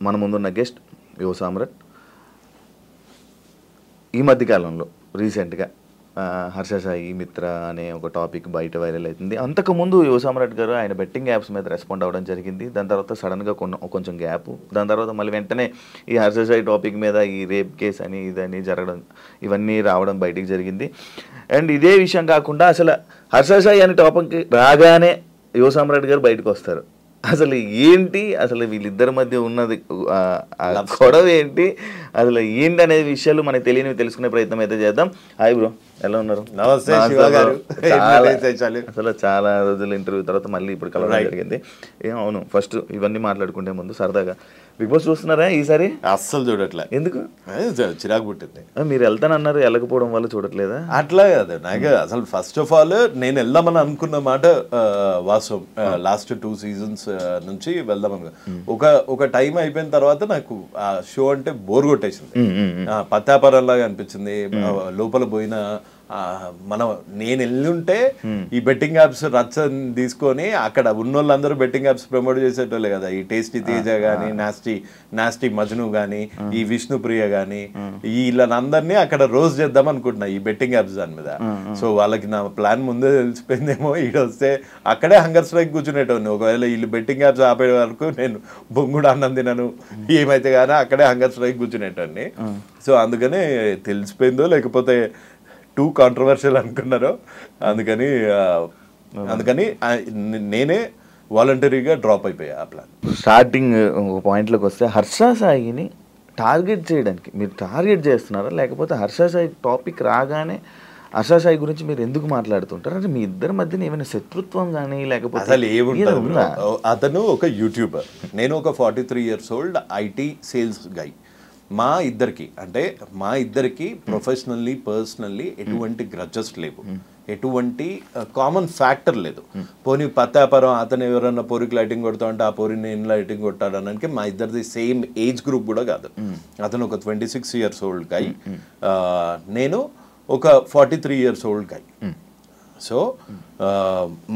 మన ముందున్న గెస్ట్ యువ సామ్రాట్. ఈ మధ్యకాలంలో రీసెంట్గా హర్ష సాయి మిత్ర అనే ఒక టాపిక్ బయట వైరల్ అవుతుంది. అంతకుముందు యువ సామ్రాట్ గారు ఆయన బెట్టింగ్ యాప్స్ మీద రెస్పాండ్ అవ్వడం జరిగింది. దాని తర్వాత సడన్గా కొంచెం గ్యాప్, దాని తర్వాత మళ్ళీ వెంటనే ఈ హర్ష సాయి టాపిక్ మీద ఈ రేప్ కేసు అని ఇదని జరగడం, ఇవన్నీ రావడం బయటికి జరిగింది. అండ్ ఇదే విషయం కాకుండా అసలు హర్ష సాయి అనే టాపిక్ రాగానే యువ సామ్రాట్ గారు బయటకు వస్తారు. అసలు ఏంటి, అసలు వీళ్ళిద్దరి మధ్య ఉన్నది గొడవ ఏంటి, అసలు ఏంటి అనే విషయాలు మనకు తెలియనివి తెలుసుకునే ప్రయత్నం అయితే చేద్దాం. హాయ్ బ్రో, ఎలా ఉన్నారు? నమస్తే శివ గారు. అసలు చాలా రోజుల ఇంటర్వ్యూ తర్వాత మళ్ళీ ఇప్పుడు కలవడం జరిగింది. అవును, ఫస్ట్ ఇవన్నీ మాట్లాడుకుంటే ముందు సరదాగా బిగ్ బాస్ చూస్తున్నారా ఈసారి? అస్సలు చూడట్లే. ఎందుకు? చిరాకు పుట్టింది. మీరు వెళ్తానన్నారు, వెళ్ళకపోవడం వల్ల చూడట్లేదా? అట్లా కాదు, నాకు అసలు ఫస్ట్ ఆఫ్ ఆల్ నేను వెళ్దామని అనుకున్న మాట వాస్తవం. లాస్ట్ 2 seasons నుంచి వెళ్దామని ఒక టైం అయిపోయిన తర్వాత నాకు ఆ షో అంటే బోర్ కొట్టేసింది. పత్తాపరంలాగా అనిపించింది. లోపల పోయిన నేను వెళ్ళుంటే ఈ బెట్టింగ్ యాప్స్ రచ్చ తీసుకొని అక్కడ ఉన్నోళ్ళందరూ బెట్టింగ్ యాప్స్ ప్రమోట్ చేసేటోళ్ళే కదా. ఈ టేస్టీ తేజ గానీ, నాస్టీ మజ్ను గానీ, ఈ విష్ణుప్రియ గానీ, వీళ్ళందరినీ అక్కడ రోజు చేద్దాం అనుకుంటున్నా ఈ బెట్టింగ్ యాప్స్ దాని మీద. సో వాళ్ళకి నా ప్లాన్ ముందే తెలిసిపోయిందేమో. ఈడొస్తే అక్కడే హంగర్ స్ట్రైక్ కూర్చునేటోని. ఒకవేళ వీళ్ళు బెట్టింగ్ యాప్స్ ఆపే వరకు నేను బొంగుడు అన్నం తినను, ఏమైతే కానీ అక్కడే హంగర్ స్ట్రైక్ కూర్చునేటోని. సో అందుకనే తెలిసిపోయిందో లేకపోతే టూ కాంట్రవర్షియల్ అనుకున్నారో అందుకని నేనే వాలంటరీగా డ్రాప్ అయిపోయా ఆ ప్లాన్. స్టార్టింగ్ ఒక పాయింట్లోకి వస్తే హర్ష సాయిని టార్గెట్ చేయడానికి మీరు టార్గెట్ చేస్తున్నారా, లేకపోతే హర్ష సాయి టాపిక్ రాగానే హర్ష సాయి గురించి మీరు ఎందుకు మాట్లాడుతుంటారు? అంటే మీ ఇద్దరి మధ్యన ఏమైనా శత్రుత్వం కానీ లేకపోతే అసలు ఏముంటుందా? అతను ఒక యూట్యూబర్, నేను ఒక 43 years old ఐటీ సేల్స్ గై. మా ఇద్దరికి ప్రొఫెషనల్లీ పర్సనల్లీ ఎటువంటి గ్రడ్జెస్ లేవు, ఎటువంటి కామన్ ఫ్యాక్టర్ లేదు. పోనీ పత్తాపరం అతను ఎవరన్నా పోరికి లైటింగ్ కొడతా అంటే ఆ పోరిని నేను లైటింగ్ కొట్టాడు అనడానికి మా ఇద్దరిది సేమ్ ఏజ్ గ్రూప్ కూడా కాదు. అతను ఒక 26 years old గై, నేను ఒక 43 years old గై. సో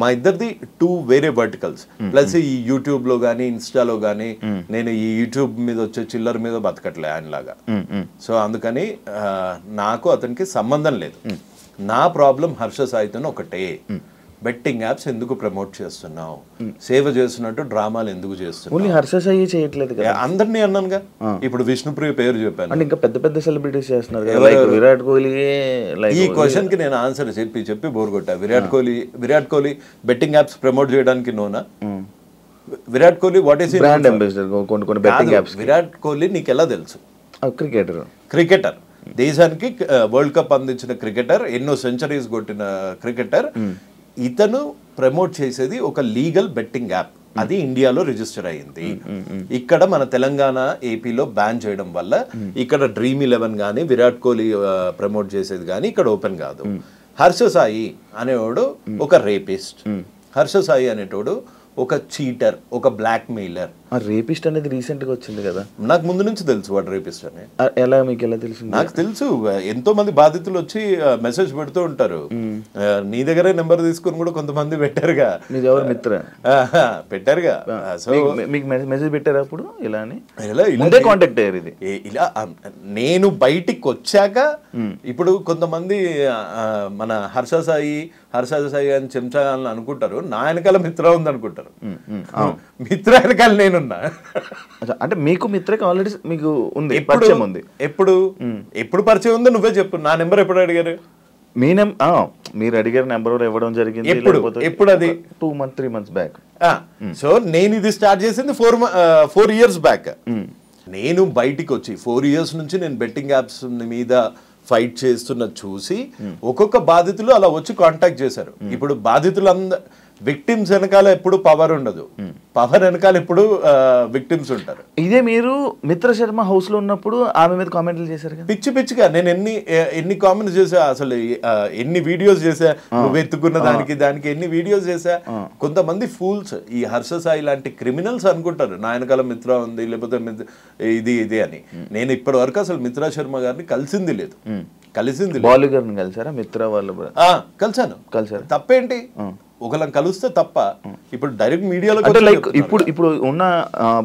మా ఇద్దరిది 2 వేరే వర్టికల్స్. ప్లస్ ఈ యూట్యూబ్లో కానీ ఇన్స్టాలో కానీ నేను ఈ యూట్యూబ్ మీద వచ్చే చిల్లర మీద బతకట్లే ఆయనలాగా. సో అందుకని నాకు అతనికి సంబంధం లేదు. నా ప్రాబ్లం హర్ష సాయితో ఒకటే, బెట్టింగ్ యాప్స్ ఎందుకు ప్రమోట్ చేస్తున్నావు, సేవ చేస్తున్నట్టు డ్రామాలు ఎందుకు చేస్తున్నావు? హర్ష సాయి చేయట్లేదు కదా, అందరినీ అన్నానుగా. ఇప్పుడు విష్ణుప్రియ పేరు చెప్పాను, ఇంకా పెద్ద పెద్ద సెలబ్రిటీస్ చేస్తున్నారు, విరాట్ కోహ్లీ. ఈ క్వశ్చన్ కి నేను ఆన్సర్ చెప్పి బోర్ కొట్టా. Virat Kohli betting apps promote చేయడానికి నోనా? Virat Kohli what is brand ambassador కొన్ని బెట్టింగ్ యాప్స్. విరాట్ కోహ్లీ నీకు ఎలా తెలుసు? క్రికెటర్, దేశానికి వరల్డ్ కప్ అందించిన క్రికెటర్, ఎన్నో సెంచరీస్ కొట్టిన క్రికెటర్. ఇతను ప్రమోట్ చేసేది ఒక లీగల్ బెట్టింగ్ యాప్, అది ఇండియాలో రిజిస్టర్ అయ్యింది. ఇక్కడ మన తెలంగాణ ఏపీలో బ్యాన్ చేయడం వల్ల ఇక్కడ Dream11 కానీ విరాట్ కోహ్లీ ప్రమోట్ చేసేది కానీ ఇక్కడ ఓపెన్ కాదు. హర్ష సాయి అనేవాడు ఒక రేపిస్ట్, హర్ష సాయి అనేటోడు ఒక చీటర్, ఒక బ్లాక్ మెయిలర్. రేపిస్ట్ అనేది రీసెంట్ గా వచ్చింది కదా, నాకు ముందు నుంచి తెలుసు వాడు రేపిస్ట్ అని. ఎలా మీకు ఎలా తెలుసు? నాకు తెలుసు, ఎంతో మంది బాధితులు వచ్చి మెసేజ్ పెడుతూ ఉంటారు. నీ దగ్గరే నెంబర్ తీసుకుని కూడా కొంతమంది పెట్టారుగా, పెట్టారుగా. సో మీకు మెసేజ్ పెట్టారు అప్పుడు ఇలా అని? ఇలా కాంటాక్ట్ అయ్యారు. ఇది ఇలా నేను బయటికి వచ్చాక ఇప్పుడు కొంతమంది మన హర్ష సాయి అని చెంచా అని అనుకుంటారు, నా వెనకాల మిత్ర ఉంది అనుకుంటారు. మిత్ర వెనకాల నేనున్నా. అంటే మీకు మిత్రకి ఆల్రెడీ మీకు ఉంది, పరిచయం ఉంది. ఎప్పుడు పరిచయం ఉందో నువ్వే చెప్పు. నా నెంబర్ ఎప్పుడు అడిగారు? మీరు అడిగారు నెంబర్ ఇవ్వడం జరిగింది. ఎప్పుడు? అది 2-3 months బ్యాక్. సో నేను ఇది స్టార్ట్ చేసింది 4 years బ్యాక్. నేను బయటికి వచ్చి 4 years నుంచి నేను బెట్టింగ్ యాప్స్ మీద ఫైట్ చేస్తున్న చూసి ఒక్కొక్క బాధితులు అలా వచ్చి కాంటాక్ట్ చేశారు. ఇప్పుడు విక్టిమ్స్ వెనకాల ఎప్పుడు పవర్ ఉండదు, పవర్ వెనకాల ఎప్పుడు విక్టిమ్స్ ఉంటారు. ఇదే మీరు మిత్ర శర్మ హౌస్ లో ఉన్నప్పుడు ఆమె మీద కామెంట్లు చేశారు కదా, పిచ్చిగా. నేను ఎన్ని కామెంట్స్ చేసా, అసలు ఎన్ని వీడియోస్ చేసా, నువ్వు ఎత్తుకున్న దానికి ఎన్ని వీడియోస్ చేసా. కొంతమంది ఫూల్స్, ఈ హర్ష సాయి లాంటి క్రిమినల్స్ అనుకుంటారు నా వెనకాల మిత్ర ఉంది లేకపోతే ఇది అని. నేను ఇప్పటి వరకు అసలు మిత్రా శర్మ గారిని కలిసింది లేదు. బాలు గారిని కలిసారా? మిత్ర వాళ్ళు కలిసాను. తప్పేంటి? ఒకళ్ళని కలిస్తే తప్ప ఇప్పుడు డైరెక్ట్ మీడియాలో అంటే లైక్ ఇప్పుడు ఉన్న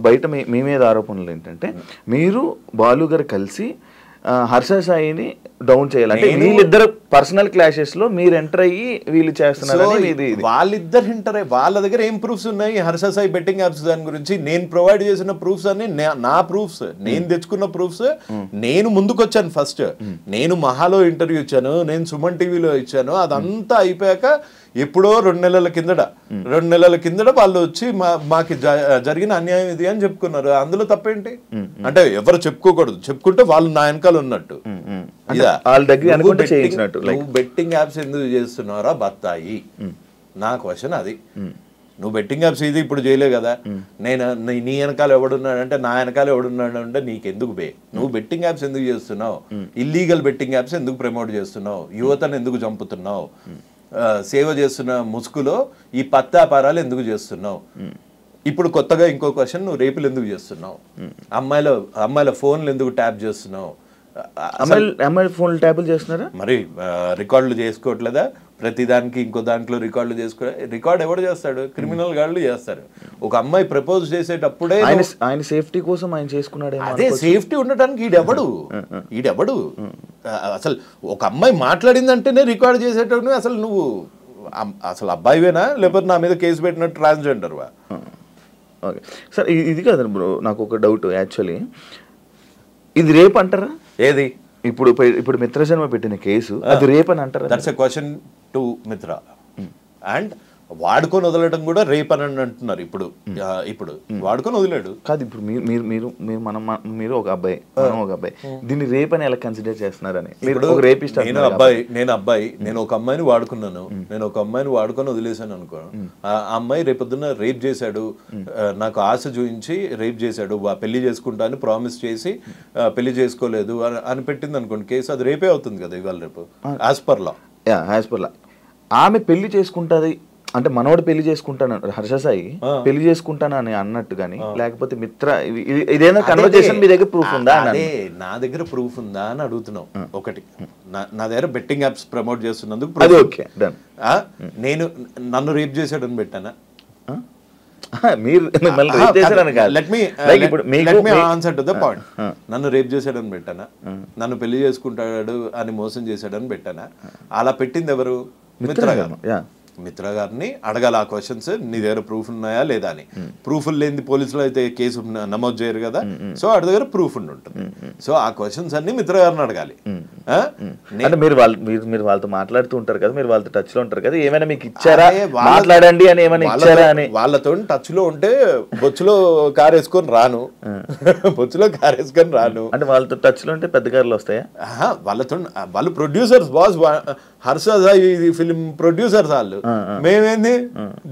బయట మీ మీద ఆరోపణలు ఏంటంటే మీరు బాలు గారు కలిసి హర్ష సాయిని డౌన్ చేయాలి, అంటే వీళ్ళిద్దరు పర్సనల్ క్లాషెస్ లో మీరు ఎంటర్ అయ్యి వీళ్ళు చేస్తున్నారు. వాళ్ళిద్దరు ఎంటర్ అయ్యి వాళ్ళ దగ్గర ఏం ప్రూఫ్స్ ఉన్నాయి హర్ష సాయి బెట్టింగ్ యాప్స్ దాని గురించి? నేను ప్రొవైడ్ చేసిన ప్రూఫ్స్ అన్ని నా ప్రూఫ్స్, నేను తెచ్చుకున్న ప్రూఫ్స్. నేను ముందుకొచ్చాను ఫస్ట్, నేను మహాలో ఇంటర్వ్యూ ఇచ్చాను, నేను సుమన్ టీవీలో ఇచ్చాను. అదంతా అయిపోయాక ఎప్పుడో 2 నెలల కిందట వాళ్ళు వచ్చి మాకు జరిగిన అన్యాయం ఇది అని చెప్పుకున్నారు. అందులో తప్పేంటి? అంటే ఎవరు చెప్పుకోకూడదు, చెప్పుకుంటే వాళ్ళు నా వెనకాల ఉన్నట్టు. నువ్వు బెట్టింగ్ యాప్స్ ఎందుకు చేస్తున్నారా బత్తాయి? నా క్వశ్చన్ అది. నువ్వు బెట్టింగ్ యాప్స్ ఇది ఇప్పుడు చేయలేవు కదా. నేను నీ వెనకాల ఎవడున్నాడంటే నా వెనకాల ఎవడున్నాడు అంటే నీకెందుకు బే? నువ్వు బెట్టింగ్ యాప్స్ ఎందుకు చేస్తున్నావు? ఇల్లీగల్ బెట్టింగ్ యాప్స్ ఎందుకు ప్రమోట్ చేస్తున్నావు? యువతను ఎందుకు చంపుతున్నావు? సేవ చేస్తున్న ముసుగులో ఈ పత్తాపారాలు ఎందుకు చేస్తున్నావు? ఇప్పుడు కొత్తగా ఇంకో క్వశ్చన్, నువ్వు రేపులు ఎందుకు చేస్తున్నావు? అమ్మాయిల ఫోన్లు ఎందుకు ట్యాప్ చేస్తున్నావు? అమ్మాయి ఫోన్ ట్యాపులు చేస్తున్నారా? మరి రికార్డులు చేసుకోవట్లేదా? ప్రతిదానికి ఇంకో దాంట్లో రికార్డులు రికార్డ్ ఎవడు చేస్తాడు? క్రిమినల్ గాళ్ళు చేస్తారు. ఒక అమ్మాయి ప్రపోజ్ చేసేటప్పుడే ఆయన సేఫ్టీ కోసం ఆయన చేసుకున్నాడు. అదే సేఫ్టీ ఉండటానికి ఈడెవడు అసలు ఒక అమ్మాయి మాట్లాడిందంటేనే రికార్డ్ చేసేటప్పుడు అసలు నువ్వు అసలు అబ్బాయివేనా లేకపోతే నా మీద కేసు పెట్టినట్టు ట్రాన్స్జెండర్వా? ఓకే సార్, ఇది కదా బ్రో నాకు ఒక డౌట్. యాక్చువల్లీ ఇది రేప్ అంటారా? ఏది ఇప్పుడు మిత్రజన్మ పెట్టిన కేసు అది రేప్ అని అంటారా? దట్స్ ఎ క్వశ్చన్ టు మిత్ర. అండ్ వాడుకొని వదలడం కూడా రేప్ అని అంటున్నారు. ఇప్పుడు వాడుకొని వదిలేడు కాదు. ఇప్పుడు మీరు ఒక అబ్బాయి, ఒక అబ్బాయి, దీన్ని రేప్ అని ఎలా కన్సిడర్ చేస్తున్నారని? నేను ఒక అమ్మాయిని వాడుకున్నాను, నేను ఒక అమ్మాయిని వాడుకొని వదిలేసాను అనుకో. ఆ అమ్మాయి రేపొద్దున రేప్ చేశాడు, నాకు ఆశ చూపించి రేప్ చేశాడు, పెళ్లి చేసుకుంటా అని ప్రామిస్ చేసి పెళ్లి చేసుకోలేదు అని పెట్టింది అనుకోండి కేసు, అది రేపే అవుతుంది కదా ఇవాళ రేపు యాజ్ పర్ లా. ఆమె పెళ్లి చేసుకుంటుంది అంటే మనోడు పెళ్లి చేసుకుంటాను, హర్ష సాయి పెళ్లి చేసుకుంటాను అని అన్నట్టు కానీ, లేకపోతే మిత్ర ఇదేనా కన్వర్జేషన్ మీ దగ్గర ప్రూఫ్ ఉందా? నా దగ్గర ప్రూఫ్ ఉందా అని అడుగుతున్నావు. ఒకటి, నా దగ్గర బెట్టింగ్ యాప్స్ ప్రమోట్ చేస్తున్నందుకు నేను నన్ను రేప్ చేశాడని పెట్టానా? నన్ను రేప్ చేశాడని పెట్టానా? నన్ను పెళ్లి చేసుకుంటాడు అని మోసం చేశాడని పెట్టానా? అలా పెట్టింది ఎవరు? మిత్ర గారు. మిత్ర గారిని అడగాలి ఆ క్వశ్చన్స్, నీ దగ్గర ప్రూఫ్ ఉన్నాయా లేదా అని. ప్రూఫ్లు లేని పోలీసులు అయితే కేసు నమోదు చేయరు కదా. సో వాడి దగ్గర ప్రూఫ్ ఉంటుంది. సో ఆ క్వశ్చన్స్ అన్ని మిత్ర గారిని అడగాలి. మీరు వాళ్ళతో మాట్లాడుతూ ఉంటారు కదా, మీరు వాళ్ళతో టచ్ లో ఉంటారు కదా, ఏమైనా మీకు ఇచ్చారా మాట్లాడండి అని ఏమైనా ఇచ్చారా అని? వాళ్ళతో టచ్ లో ఉంటే బొచ్చులో కార్ వేసుకొని రాను, అంటే వాళ్ళతో టచ్ లో ఉంటే పెద్ద కార్లు వస్తాయా? వాళ్ళు producers boss, Harsha Sai film producers వాళ్ళు, మేమేంది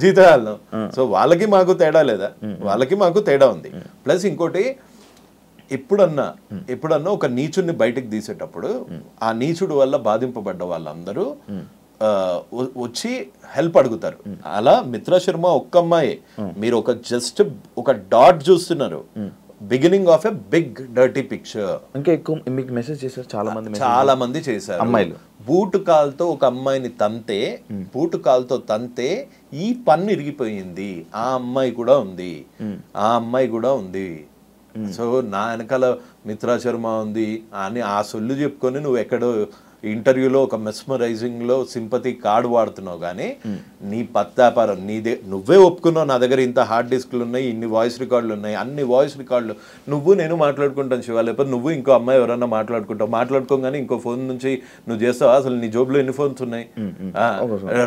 జీతగాళ్ళం. సో వాళ్ళకి మాకు తేడా లేదా? వాళ్ళకి మాకు తేడా ఉంది. ప్లస్ ఇంకోటి, ఎప్పుడన్నా ఒక నీచుడిని బయటకు తీసేటప్పుడు ఆ నీచుడు వల్ల బాధింపబడ్డ వాళ్ళందరూ వచ్చి హెల్ప్ అడుగుతారు. అలా మిత్ర శర్మ ఒక్క అమ్మాయి, మీరు జస్ట్ ఒక డాట్ చూస్తున్నారు, beginning of a big dirty picture. ఇంకా ఎక్కువ మీకు మెసేజ్ చేశారు చాలా మంది చేశారు. అమ్మాయిలు బూటు కాల్తో ఒక అమ్మాయిని తంతే ఈ పన్ను ఇరిగిపోయింది, ఆ అమ్మాయి కూడా ఉంది. సో నా వెనకాల మిత్రా శర్మ ఉంది అని ఆ సొల్లు చెప్పుకొని నువ్వు ఎక్కడో ఇంటర్వ్యూలో ఒక మెస్మరైజింగ్ లో సింపతి కార్డు వాడుతున్నావు. కానీ నీ పత్తాపారం నువ్వే ఒప్పుకున్నావు. నా దగ్గర ఇంత హార్డ్ డిస్క్లు ఉన్నాయి, ఇన్ని వాయిస్ రికార్డులు ఉన్నాయి, అన్ని వాయిస్ రికార్డులు నేను మాట్లాడుకుంటాను శివ, లేకపోతే నువ్వు ఇంకో అమ్మాయి ఎవరన్నా మాట్లాడుకోగానే ఇంకో ఫోన్ నుంచి నువ్వు చేస్తావా? అసలు నీ జోబులో ఎన్ని ఫోన్స్ ఉన్నాయి?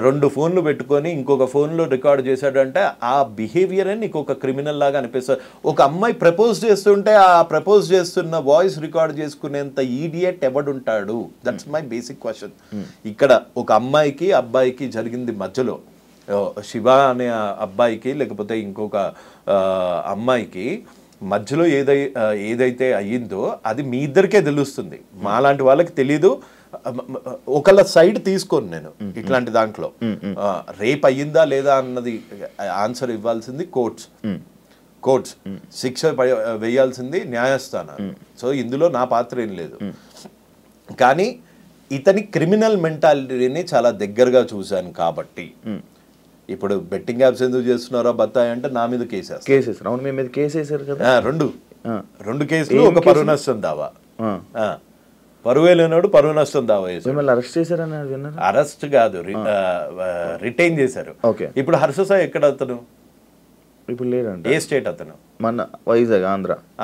2 ఫోన్లు పెట్టుకొని ఇంకొక ఫోన్ లో రికార్డ్ చేశాడు అంటే ఆ బిహేవియర్ నీకు ఒక క్రిమినల్ లాగా అనిపిస్తుంది. ఒక అమ్మాయి ప్రపోజ్ చేస్తుంటే ఆ ప్రపోజ్ చేస్తున్న వాయిస్ రికార్డ్ చేసుకునేంత ఈడియట్ ఎవడుంటాడు? That's my basic question. ఇక్కడ ఒక అమ్మాయికి అబ్బాయికి జరిగింది మధ్యలో, శివ అనే అబ్బాయికి లేకపోతే ఇంకొక అమ్మాయికి మధ్యలో ఏదైతే అయ్యిందో అది మీ ఇద్దరికే తెలుస్తుంది, మాలాంటి వాళ్ళకి తెలీదు. ఒకళ్ళ సైడ్ తీసుకోను నేను ఇట్లాంటి దాంట్లో. రేప్ అయ్యిందా లేదా అన్నది ఆన్సర్ ఇవ్వాల్సింది కోర్ట్స్, శిక్ష వేయాల్సింది న్యాయస్థానాలు. సో ఇందులో నా పాత్ర ఏం లేదు. కానీ ఇతని క్రిమినల్ మెంటాలిటీని చాలా దగ్గరగా చూశాను కాబట్టి ఇప్పుడు బెట్టింగ్ యాప్స్ ఎందుకు చేస్తున్నారో బత్తాయి అంటే నా మీద కేసేస్తారు. కేసేసారు. అవును, మీ మీద కేసు వేసారు కదా. రెండు కేసులు, ఒక పరువు నష్టం దావా. పరువే లేనాడు పరువు నష్టం దావా వేసారు. మిమ్మల్ని అరెస్ట్ చేశారని విన్నారు. అరెస్ట్ కాదు, రిటైన్ చేశారు. ఇప్పుడు హర్ష సాయి ఎక్కడ అతను? ఇప్పుడు లేరంట. ఏ స్టేట్ అతను? మన వైజాగ్,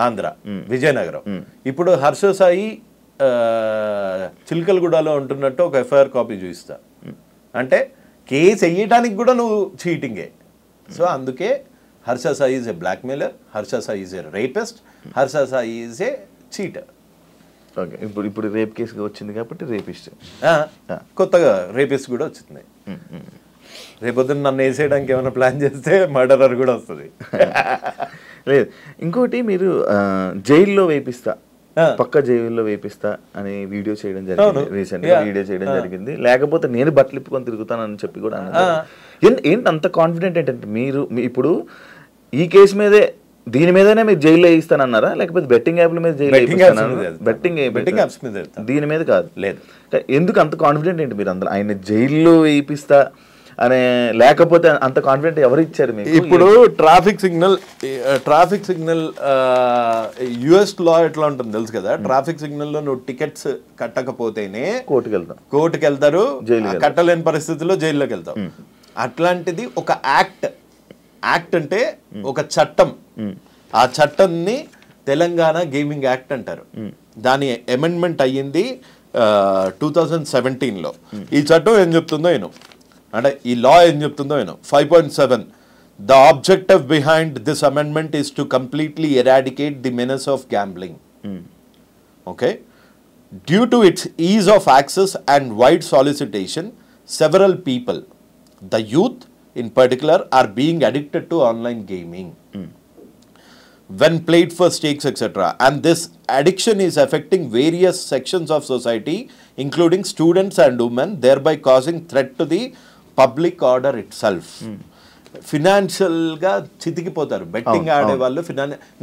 ఆంధ్ర, విజయనగరం. ఇప్పుడు హర్ష సాయి చిలకలగూడలో ఉంటున్నట్టు ఒక ఎఫ్ఐఆర్ కాపీ చూపిస్తా అంటే కేసు వేయడానికి కూడా నువ్వు చీటింగే. సో అందుకే Harsha Sai is a blackmailer, Harsha Sai is a rapist, Harsha Sai is a cheater. Okay, ఇప్పుడు రేప్ కేసు వచ్చింది కాబట్టి రేపిస్ట్. కొత్తగా రేపిస్ట్ కూడా వచ్చింది. రేపొద్దున నన్ను వేసేయడానికి ఏమైనా ప్లాన్ చేస్తే మర్డరర్ కూడా వస్తుంది. లేదు, ఇంకోటి మీరు జైల్లో వేపిస్తా, పక్క జైల్లో వేపిస్తా అనే వీడియో చేయడం జరిగింది, రీసెంట్ గా వీడియో చేయడం జరిగింది. లేకపోతే నేను బట్టలు ఇప్పుకొని తిరుగుతానని చెప్పి కూడా అన్నారు. ఏంటి అంత కాన్ఫిడెంట్ ఏంటంటే మీరు ఇప్పుడు ఈ కేసు మీదే, దీని మీదనే మీరు జైల్లో వేయిస్తానన్నారా, లేకపోతే బెట్టింగ్ యాప్ల మీద జైల్లో బెట్టింగ్ యాప్స్ మీద, దీని మీద కాదు? లేదు. ఎందుకు అంత కాన్ఫిడెంట్ ఏంటి మీరు అందరూ? ఆయన జైల్లో వేయిస్తా అనే, లేకపోతే అంత కాన్ఫిడెంట్ ఎవరు ఇచ్చారు మీకు? ఇప్పుడు ట్రాఫిక్ సిగ్నల్ యుఎస్ లా ఎట్లా ఉంటుంది తెలుసు కదా. ట్రాఫిక్ సిగ్నల్ లో నువ్వు టికెట్స్ కట్టకపోతేనే కోర్టుకి వెళ్తారు, కట్టలేని పరిస్థితుల్లో జైల్లోకి వెళ్తావు. అట్లాంటిది ఒక యాక్ట్ అంటే ఒక చట్టం. ఆ చట్టాన్ని తెలంగాణ గేమింగ్ యాక్ట్ అంటారు. దాని అమెండ్మెంట్ అయ్యింది 2017లో. ఈ చట్టం ఏం చెప్తుందో నేను అంటే ఈ లా ఏం చెప్తుందో నేను 5.7 The objective behind this amendment is to completely eradicate the menace of gambling. Okay, due to its ease of access and wide solicitation, several people, the youth in particular, are being addicted to online gaming when played for stakes, etc. And this addiction is affecting various sections of society, including students and women, thereby causing threat to the public order itself. Financial గా చితికిపోతారు betting ఆడే వాళ్ళు.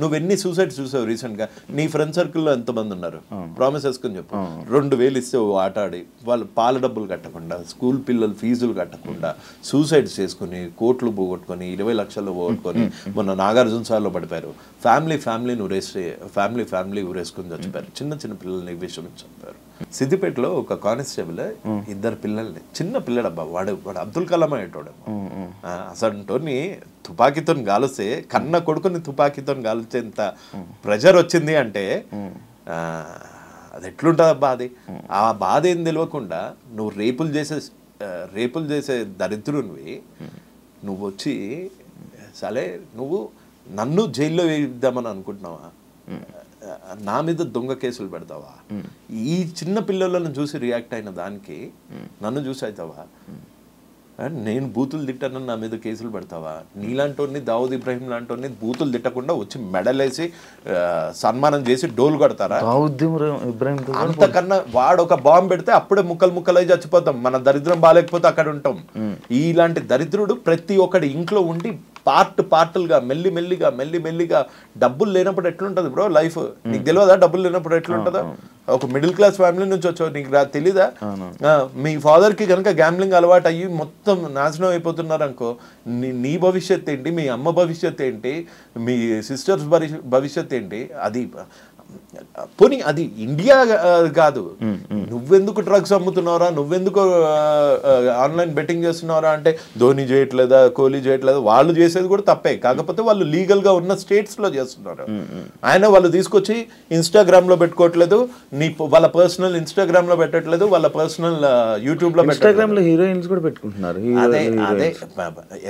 నువ్వెన్ని suicides చూసావు recent గా? నీ friend సర్కిల్లో ఎంతమంది ఉన్నారు? ప్రామిస్ వేసుకొని చెప్పు. 2000 ఇస్తే ఆట ఆడి వాళ్ళు పాల డబ్బులు కట్టకుండా, స్కూల్ పిల్లలు ఫీజులు కట్టకుండా సూసైడ్స్ చేసుకుని, కోట్లు పోగొట్టుకొని, 20 లక్షలు పోగొట్టుకొని మొన్న నాగార్జున సార్లో పడిపోయారు. ఫ్యామిలీని ఊరేసుకొని చచ్చిపోయారు. చిన్న పిల్లల్ని విషయం చంపారు. సిద్దిపేటలో ఒక కానిస్టేబుల్ 2 పిల్లల్ని, చిన్న పిల్లడబ్బా, వాడు అబ్దుల్ కలాం అయ్యేటోడేమో, అసంటోని తుపాకీతో గాలిస్తే, కన్న కొడుకుని తుపాకీతో గాలిచేంత ప్రెజర్ వచ్చింది అంటే అది ఎట్లుంటుంది బాధ. ఆ బాధ ఏం తెలియకుండా నువ్వు రేపులు చేసే దరిద్రునివి నువ్వు వచ్చి సరే నువ్వు నన్ను జైల్లో వేయిద్దామని అనుకుంటున్నావా? నా మీద దొంగ కేసులు పెడతావా? ఈ చిన్న పిల్లలను చూసి రియాక్ట్ అయిన దానికి నన్ను చూసి అవుతావా? నేను బూతులు తిట్టానని నా మీద కేసులు పెడతావా? నీలాంటి దావుద్ ఇబ్రాహిం లాంటి బూతులు తిట్టకుండా వచ్చి మెడలేసి సన్మానం చేసి డోలు కొడతారా? అంతకన్నా వాడు ఒక బాంబు పెడితే అప్పుడే ముక్కలై చచ్చిపోతాం. మన దరిద్రం బాగాలేకపోతే అక్కడ ఉంటాం. ఇలాంటి దరిద్రుడు ప్రతి ఒక్కడి ఇంట్లో ఉండి పార్టులుగా మెల్లిమెల్లిగా డబ్బులు లేనప్పుడు ఎట్లుంటది బ్రో లైఫ్? నీకు తెలియదా డబ్బులు లేనప్పుడు ఎట్లుంటుందో? ఒక మిడిల్ క్లాస్ ఫ్యామిలీ నుంచి వచ్చావు, నీకు తెలీదా? మీ ఫాదర్ కి కనుక గ్యాంబ్లింగ్ అలవాటు అయ్యి మొత్తం నాశనం అయిపోతున్నారు అనుకో, నీ భవిష్యత్ ఏంటి? మీ అమ్మ భవిష్యత్ ఏంటి? మీ సిస్టర్స్ భవిష్యత్ ఏంటి? అది పోనీ అది ఇండియా కాదు. నువ్వెందుకు డ్రగ్స్ అమ్ముతున్నారా, నువ్వెందుకు ఆన్లైన్ బెట్టింగ్ చేస్తున్నారా అంటే ధోని చేయట్లేదా, కోహ్లీ చేయట్లేదా? వాళ్ళు చేసేది కూడా తప్పే, కాకపోతే వాళ్ళు లీగల్ గా ఉన్న స్టేట్స్ లో చేస్తున్నారు. ఆయన వాళ్ళు తీసుకొచ్చి ఇన్స్టాగ్రామ్ లో పెట్టుకోవట్లేదు, వాళ్ళ పర్సనల్ ఇన్స్టాగ్రామ్ లో పెట్టట్లేదు, వాళ్ళ పర్సనల్ యూట్యూబ్ లో పెట్టట్లేదు. హీరోయిన్స్ కూడా పెట్టుకుంటున్నారు. అదే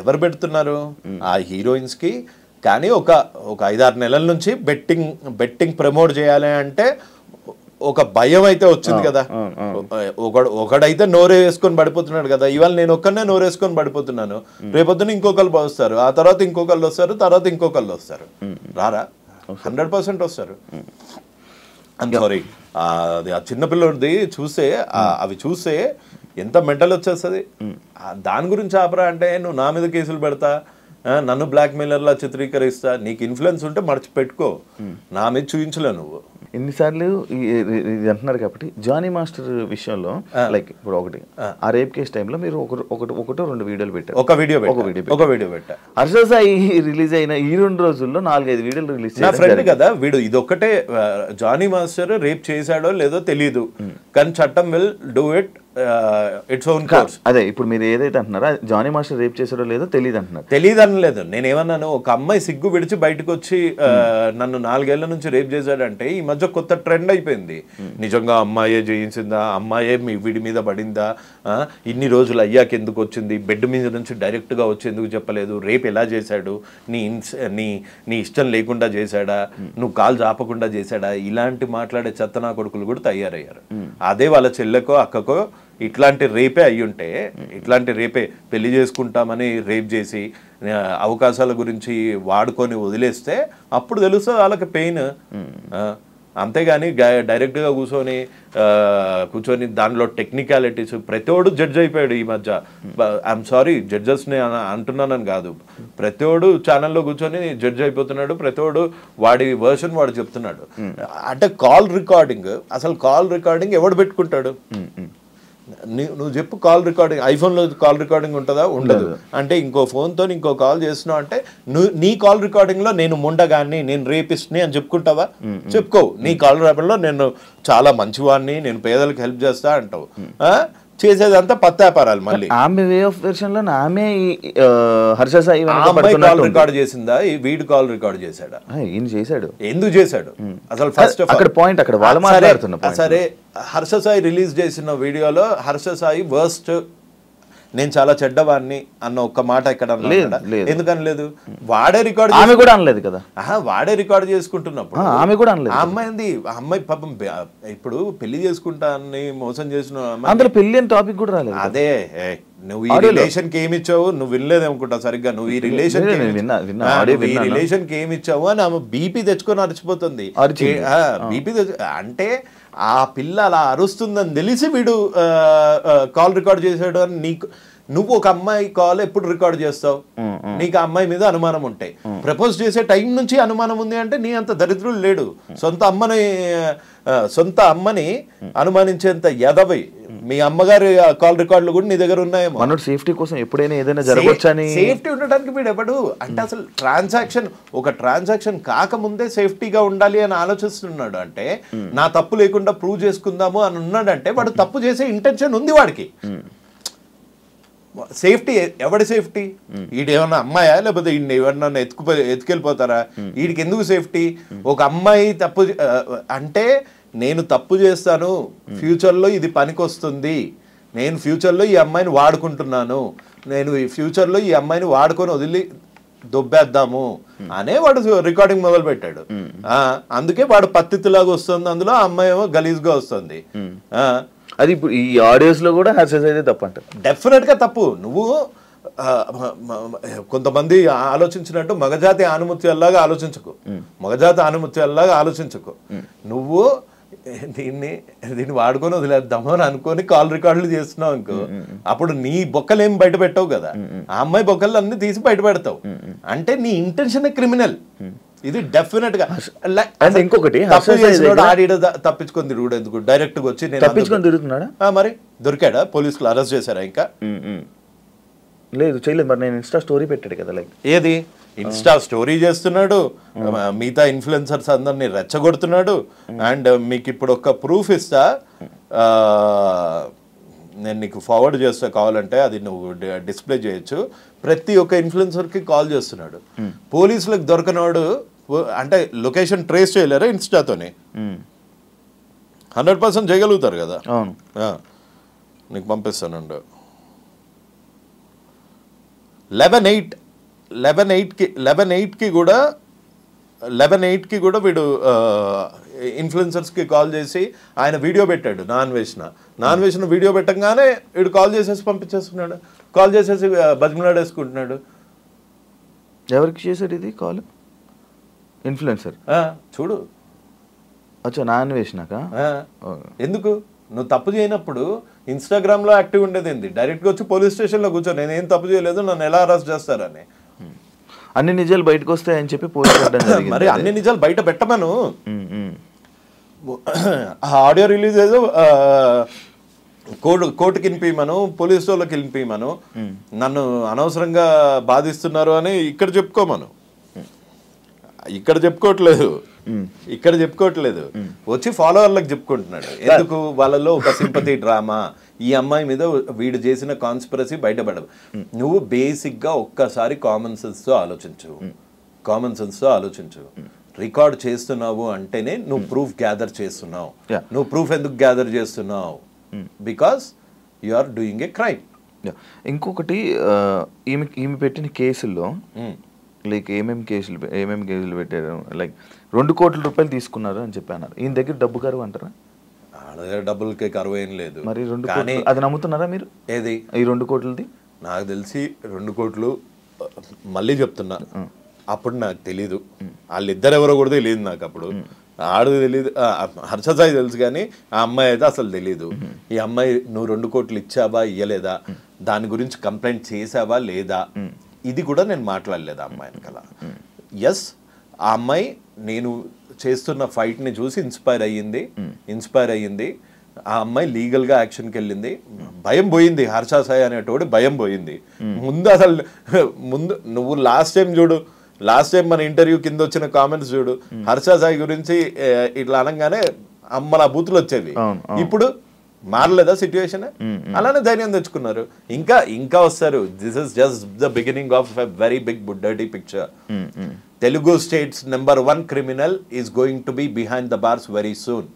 ఎవరు పెడుతున్నారు? ఆ హీరోయిన్స్ కి. కానీ ఒక 5-6 నెలల నుంచి బెట్టింగ్ ప్రమోట్ చేయాలి అంటే ఒక భయం అయితే వచ్చింది కదా. ఒకడైతే నోరే వేసుకొని పడిపోతున్నాడు కదా. ఇవాళ నేను ఒక్కనే నోరు వేసుకొని పడిపోతున్నాను, రేపొద్దున ఇంకొకళ్ళు వస్తారు, ఆ తర్వాత ఇంకొకళ్ళు వస్తారు, తర్వాత ఇంకొకళ్ళు వస్తారు. రారా? 100% వస్తారు. సారీ, అది ఆ చిన్నపిల్లడిది చూస్తే అవి చూస్తే ఎంత మెంటల్ వచ్చేస్తుంది. దాని గురించి ఆపరా అంటే నువ్వు నా మీద కేసులు పెడతా, నన్ను బ్లాక్ మెయిలర్లా చిత్రీకరిస్తా. నీకు ఇన్ఫ్లుయెన్స్ ఉంటే మర్చిపెట్టుకో, నా మీద చూపించలే నువ్వు. ఎన్నిసార్లు ఇది అంటున్నారు కాబట్టి జానీ మాస్టర్ విషయంలో లైక్ ఇప్పుడు ఒకటి ఆ రేప్ కేసు టైంలో మీరు ఒకటో 2 వీడియోలు పెట్టారు. ఒక వీడియో పెట్టా. హర్ష సాయి రిలీజ్ అయిన ఈ 2 రోజుల్లో 4-5 వీడియోలు రిలీజ్ నా ఫ్రెండ్ కదా వీడు. ఇదొక్కటే జానీ మాస్టర్ రేప్ చేశాడో లేదో తెలియదు, కానీ చట్టం will do it its own course. అదే ఇప్పుడు మీరు ఏదైతే అంటున్నారో జానీ మాస్టర్ రేప్ చేశాడో లేదో తెలియదు అంటున్నారు. తెలియదు అనలేదు. నేనేమన్నాను, ఒక అమ్మాయి సిగ్గు విడిచి బయటకు వచ్చి నన్ను 4 ఏళ్ల నుంచి రేప్ చేశాడంటే ఈ మధ్య కొత్త ట్రెండ్ అయిపోయింది. నిజంగా అమ్మాయే చేయించిందా, అమ్మాయే వీడి మీద పడిందా, ఇన్ని రోజులు అయ్యాక ఎందుకు వచ్చింది, బెడ్ మీద నుంచి డైరెక్ట్గా వచ్చి ఎందుకు చెప్పలేదు, రేపు ఎలా చేశాడు, నీ ఇష్టం లేకుండా చేశాడా, నువ్వు కాలు చాపకుండా చేశాడా, ఇలాంటి మాట్లాడే చెత్తనా కొడుకులు కూడా తయారయ్యారు. అదే వాళ్ళ చెల్లెకో అక్కకో ఇట్లాంటి రేపే అయ్యుంటే, ఇట్లాంటి రేపే పెళ్లి చేసుకుంటామని రేప్ చేసి అవకాశాల గురించి వాడుకొని వదిలేస్తే అప్పుడు తెలుస్తుంది వాళ్ళకి పెయిన్. అంతేగాని డైరెక్ట్గా కూర్చొని దానిలో టెక్నికాలిటీస్ ప్రతివాడు జడ్జ్ అయిపోయాడు ఈ మధ్య. ఐఎమ్ సారీ జడ్జెస్ని అంటున్నానని కాదు, ప్రతివాడు ఛానల్లో కూర్చొని జడ్జ్ అయిపోతున్నాడు, ప్రతివాడు వాడి వర్షన్ వాడు చెప్తున్నాడు. అంటే కాల్ రికార్డింగ్, అసలు కాల్ రికార్డింగ్ ఎవడు పెట్టుకుంటాడు? నువ్వు చెప్పు, కాల్ రికార్డింగ్ ఐఫోన్లో కాల్ రికార్డింగ్ ఉంటుందా? ఉండదు. అంటే ఇంకో ఫోన్తో ఇంకో కాల్ చేస్తున్నావు అంటే నీ కాల్ రికార్డింగ్లో నేను ముండగాన్ని, నేను రేపిస్ట్ని అని చెప్పుకుంటావా? చెప్పుకోవు. నీ కాల్ రికార్డింగ్లో నేను చాలా మంచివాడిని, నేను పేదలకు హెల్ప్ చేస్తా అంటావు. చేసేదంతా పత్తాపారాలు. మళ్ళీ ఆమె వే ఆఫ్ వెర్షన్ లో ఆమె హర్ష సాయి కాల్ రికార్డ్ చేసిందా, వీడు కాల్ రికార్డ్ చేశాడా? ఈయన చేశాడు. ఎందుకు చేశాడు అసలు? ఫస్ట్ అక్కడ పాయింట్ అక్కడ వాళ్ళు మాట్లాడుతున్నారు. సరే, హర్ష సాయి రిలీజ్ చేసిన వీడియోలో హర్ష సాయి వర్స్ట్, నేను చాలా చెడ్డవాడిని అన్న ఒక్క మాట ఇక్కడ ఎందుకని లేదు? వాడే రికార్డ్, ఆమె కూడా అనలేదు కదా. వాడే రికార్డ్ చేసుకుంటున్నప్పుడు ఆమె కూడా అనలేదు. ఆ అమ్మాయి పాపం ఇప్పుడు పెళ్లి చేసుకుంటా అని మోసం చేసిన అందులో పెళ్లి అని టాపిక్ కూడా రాలేదు. అదే నువ్వు ఈ రిలేషన్ కి ఏమి ఇచ్చావు, నువ్వు వినలేదు అనుకుంటా సరిగ్గా. నువ్వు ఈ రిలేషన్ కి ఏమి ఇచ్చావు అని ఆమె బీపీ తెచ్చుకొని అరిచిపోతుంది. బీపీ అంటే ఆ పిల్ల అలా అరుస్తుందని తెలిసి వీడు కాల్ రికార్డ్ చేశాడు అని నువ్వు ఒక అమ్మాయి కాల్ ఎప్పుడు రికార్డ్ చేస్తావు? నీకు ఆ అమ్మాయి మీద అనుమానం ఉంటాయి. ప్రపోజ్ చేసే టైం నుంచి అనుమానం ఉంది అంటే నీ అంత దరిద్రులు లేడు. సొంత అమ్మని అనుమానించేంత ఎదవై మీ అమ్మగారి కాల్ రికార్డులు కూడా నీ దగ్గర ఉన్నాయేమో. మనోడు సేఫ్టీ కోసం ఎప్పుడైనా ఏదైనా జరగొచ్చని, సేఫ్టీ ఉండడానికి వీడు ఎవడు అంటే అసలు ట్రాన్సాక్షన్ కాకముందే సేఫ్టీగా ఉండాలి అని ఆలోచిస్తున్నాడు. అంటే నా తప్పు లేకుండా ప్రూవ్ చేసుకుందాము అని ఉన్నాడంటే వాడు తప్పు చేసే ఇంటెన్షన్ ఉంది వాడికి. సేఫ్టీ ఎవడి సేఫ్టీ? ఈడేమన్నా అమ్మాయా లేకపోతే ఈయన ఎవరన్నా ఎత్తుకెళ్ళిపోతారా? వీడికి ఎందుకు సేఫ్టీ? ఒక అమ్మాయి తప్పు అంటే నేను తప్పు చేస్తాను, ఫ్యూచర్లో ఇది పనికొస్తుంది, నేను ఫ్యూచర్లో ఈ అమ్మాయిని వాడుకుంటున్నాను, నేను ఈ ఫ్యూచర్లో ఈ అమ్మాయిని వాడుకొని వదిలి దొబ్బేద్దాము అనే వాడు రికార్డింగ్ మొదలు పెట్టాడు. అందుకే వాడు పత్తిలాగా వస్తుంది, అందులో ఆ అమ్మాయి ఏమో గలీజ్గా వస్తుంది. అది ఇప్పుడు ఈ ఆడియోస్ లో కూడా హర్షస్ అయితే తప్పు అంట. డెఫినెట్ గా తప్పు. నువ్వు కొంతమంది ఆలోచించినట్టు మగజాతి ఆనుమత్యాల్లాగా ఆలోచించకు. నువ్వు దీన్ని వాడుకొని వదిలేద్దాము అని అనుకొని కాల్ రికార్డులు చేస్తున్నావు అనుకో, అప్పుడు నీ బొక్కలు ఏం బయట పెట్టావు కదా, ఆ అమ్మాయి బొక్కలు అన్ని తీసి బయట పెడతావు. అంటే నీ ఇంటెన్షన్ క్రిమినల్. ఇది డెఫినెట్ గా. ఇంకొకటి తప్పించుకొని తిరుగుడు ఎందుకు? డైరెక్ట్ గా వచ్చి తప్పించుకొని తిరుగుతున్నాడా? మరి దొరికాడా? పోలీసులు అరెస్ట్ చేశారా? ఇంకా లేదు, చేయలేదు. మరి నేను ఇన్స్టా స్టోరీ పెట్టాడు కదా, లైక్ ఏది ఇన్స్టా స్టోరీ చేస్తున్నాడు, మిగతా ఇన్ఫ్లుయెన్సర్స్ అందరినీ రెచ్చగొడుతున్నాడు. అండ్ మీకు ఇప్పుడు ఒక ప్రూఫ్ ఇస్తా, నేను నీకు ఫార్వర్డ్ చేస్తా కావాలంటే, అది నువ్వు డిస్ప్లే చేయొచ్చు. ప్రతి ఒక్క ఇన్ఫ్లుయెన్సర్కి కాల్ చేస్తున్నాడు. పోలీసులకు దొరకనోడు అంటే లొకేషన్ ట్రేస్ చేయలేరా ఇన్స్టాతోనే? 100% చేయగలుగుతారు కదా. నీకు పంపిస్తానండి. 11/8కి కూడా వీడు ఇన్ఫ్లుయెన్సర్స్కి కాల్ చేసి ఆయన వీడియో పెట్టాడు. నాన్ వేసిన వీడియో పెట్టంగానే వీడు కాల్ చేసేసి పంపించేస్తున్నాడు. కాల్ చేసేసి బతిమలాడేసుకుంటున్నాడు. ఎవరికి చేశాడు ఇది కాల్? ఇన్ఫ్లుయెన్సర్ చూడు. అచ్చా, నాన్ వేసినాక ఎందుకు? నువ్వు తప్పు చేయనప్పుడు ఇన్స్టాగ్రామ్లో యాక్టివ్ ఉండేది ఏంది? డైరెక్ట్గా వచ్చి పోలీస్ స్టేషన్లో కూర్చో, నేను ఏం తప్పు చేయలేదు, నన్ను ఎలా అరెస్ట్ చేస్తారని. అన్ని నిజాలు బయటకు వస్తాయని చెప్పి పోలీసు. మరి అన్ని నిజాలు బయట పెట్టమను. ఆడియో రిలీజ్ ఏదో కోర్టుకి వినిపించమను, పోలీసు వాళ్ళకి వినిపించమను, నన్ను అనవసరంగా బాధిస్తున్నారు అని ఇక్కడ చెప్పుకోమను. ఇక్కడ చెప్పుకోవట్లేదు, వచ్చి ఫాలోవర్లకు చెప్పుకుంటున్నాడు. ఎందుకు? వాళ్ళలో ఒక సింపతి డ్రామా, ఈ అమ్మాయి మీద వీడు చేసిన కాన్స్పిరసీ బయటపడదు. నువ్వు బేసిక్గా ఒక్కసారి కామన్ సెన్స్తో ఆలోచించు. రికార్డ్ చేస్తున్నావు అంటేనే నువ్వు ప్రూఫ్ గ్యాదర్ చేస్తున్నావు. నువ్వు ప్రూఫ్ ఎందుకు గ్యాదర్ చేస్తున్నావు? Because you are doing a crime. ఇంకొకటి ఈమె పెట్టిన కేసుల్లో లైక్ ఏమేమి కేసులు పెట్టారు, లైక్ 2 కోట్ల రూపాయలు తీసుకున్నారు అని చెప్పారు. ఈయన దగ్గర డబ్బు కరువు అంటారా? డబ్బులకి కరువు ఏం లేదు. మరి 2 కోట్లు అది నమ్ముతున్నారా మీరు? ఏది ఈ 2 కోట్లది? నాకు తెలిసి 2 కోట్లు మళ్ళీ చెప్తున్నా, అప్పుడు నాకు తెలీదు. వాళ్ళిద్దరు ఎవరో కూడా తెలియదు నాకు. అప్పుడు ఆడది తెలియదు, హర్ష సాయి తెలుసు, కానీ ఆ అమ్మాయి అయితే అసలు తెలీదు. ఈ అమ్మాయి నువ్వు 2 కోట్లు ఇచ్చావా ఇయ్యలేదా, దాని గురించి కంప్లైంట్ చేసావా లేదా, ఇది కూడా నేను మాట్లాడలేదు ఆ అమ్మాయి వెనకాల. ఎస్, ఆ అమ్మాయి నేను చేస్తున్న ఫైట్ని చూసి ఇన్స్పైర్ అయ్యింది. ఆ అమ్మాయి లీగల్గా యాక్షన్కి వెళ్ళింది. భయం పోయింది, హర్ష సాయి అనేటోడు భయం పోయింది. ముందు నువ్వు లాస్ట్ టైం మన ఇంటర్వ్యూ కింద వచ్చిన కామెంట్స్ చూడు, హర్ష సాయి గురించి ఇట్లా అనగానే అమ్మలా బూతులు వచ్చేవి. ఇప్పుడు మారలేదా సిచ్యువేషన్? అలానే ధైర్యం తెచ్చుకున్నారు. ఇంకా వస్తారు. This is just the beginning of a very big dirty picture. Telugu states #1 criminal is going to be behind the bars very soon.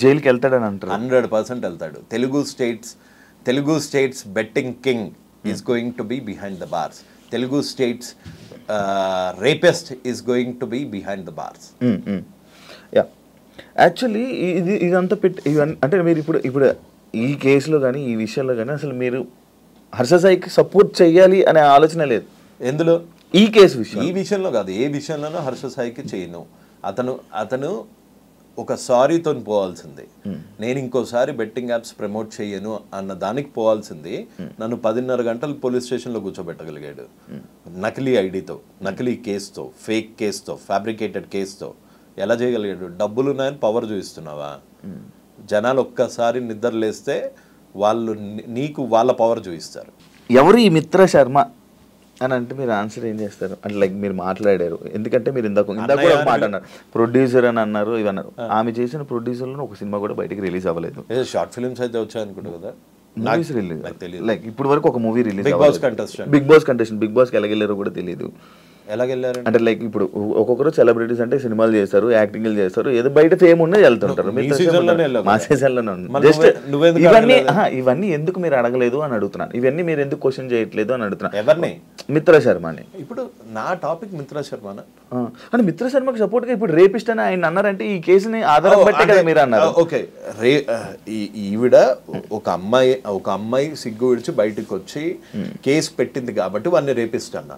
జైలుకి వెళ్తాడని అంటారు. 100% వెళ్తాడు. Telugu states betting king is going to be behind the bars. Telugu states rapist is going to be behind the bars. Actually ఇదంతా ఇవన్నీ అంటే మీరు ఇప్పుడు ఈ కేసులో కానీ ఈ విషయంలో కానీ అసలు మీరు హర్ష సాయికి సపోర్ట్ చెయ్యాలి అనే ఆలోచన లేదు. ఎందులో? ఈ కేసు ఈ విషయంలో కాదు, ఏ విషయంలోనూ హర్ష సాయికి చేయను. అతను ఒక సారీతో పోవాల్సింది. నేను ఇంకోసారి బెట్టింగ్ యాప్స్ ప్రమోట్ చేయను అన్న దానికి పోవాల్సింది. నన్ను 10:30 గంటలు పోలీస్ స్టేషన్లో కూర్చోబెట్టగలిగాడు. నకిలీ ఐడితో, నకిలీ కేసుతో, ఫేక్ కేసుతో, ఫ్యాబ్రికేటెడ్ కేసుతో. ఎలా చేయగలిగాడు? డబ్బులు ఉన్నాయని పవర్ చూపిస్తున్నావా? జనాలు ఒక్కసారి నిద్ర లేస్తే వాళ్ళు నీకు వాళ్ళ పవర్ చూపిస్తారు. ఎవరు ఈ మిత్ర శర్మ అని అంటే మీరు ఆన్సర్ ఏం చేస్తారు? అంటే లైక్ మీరు మాట్లాడారు, ఎందుకంటే మీరు ఇందాక కూడా ఒక మాట అన్నారు, ప్రొడ్యూసర్ అని అన్నారు, ఇవన్నారు. ఆమె చేసిన ప్రొడ్యూసర్లో ఒక సినిమా కూడా బయటకు రిలీజ్ అవ్వలేదు. షార్ట్ ఫిల్మ్స్ అయితే వచ్చాయి అనుకుంటా కదా. లైక్ ఇప్పుడు వరకు ఒక movie release, Bigg Boss contestant, Bigg బాస్కి ఎలాగెళ్ళారో కూడా తెలియదు. ఎలాగెళ్ళారు అంటే లైక్ ఇప్పుడు ఒక్కొక్కరు సెలబ్రిటీస్ అంటే సినిమాలు చేస్తారు, యాక్టింగ్లు చేస్తారు, ఏదో బయట ఫేమ్ ఉన్నది వెళ్తుంటారు. మా సీజన్లోనే ఇవన్నీ ఎందుకు మీరు అడగలేదు అని అడుగుతున్నాను. ఇవన్నీ మీరు ఎందుకు క్వశ్చన్ చేయట్లేదు అని అడుగుతున్నాను. ఎవరిని? మిత్ర శర్మని. ఇప్పుడు నా టాపిక్ మిత్ర శర్మ అంటే మిత్ర శర్మకి సపోర్ట్ గా ఇప్పుడు రేపిస్ట్ అని ఆయన అన్నారంటే ఈ కేసుని ఆధారం బట్టే కదా మీరు అన్నారు. ఓకే, ఈవిడ ఒక అమ్మాయి సిగ్గు విడిచి బయటకు వచ్చి కేసు పెట్టింది కాబట్టి వాడిని రేపిస్ట్ అన్నా.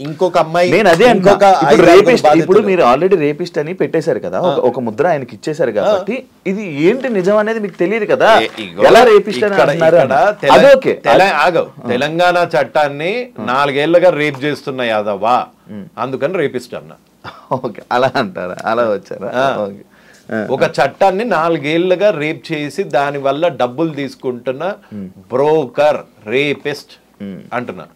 ఇంకొక అమ్మాయి, నేను అదే ఇప్పుడు మీరు ఆల్రెడీ రేపిస్ట్ అని పెట్టేశారు కదా, ఒక ముద్ర ఆయనకి ఇచ్చేసారు కాబట్టి ఇది ఏంటి నిజం అనేది మీకు తెలియదు కదా. ఎలా రేపిస్ట్ అని తెలంగాణ చట్టాన్ని 4 ఏళ్లుగా రేప్ చేస్తున్న యాదవా, అందుకని రేపిస్ట్ అన్నా. ఓకే, అలా అంటారా? అలా వచ్చారా? ఒక చట్టాన్ని 4 ఏళ్లుగా రేప్ చేసి దాని వల్ల డబ్బులు తీసుకుంటున్న బ్రోకర్ రేపిస్ట్ అంటున్నా.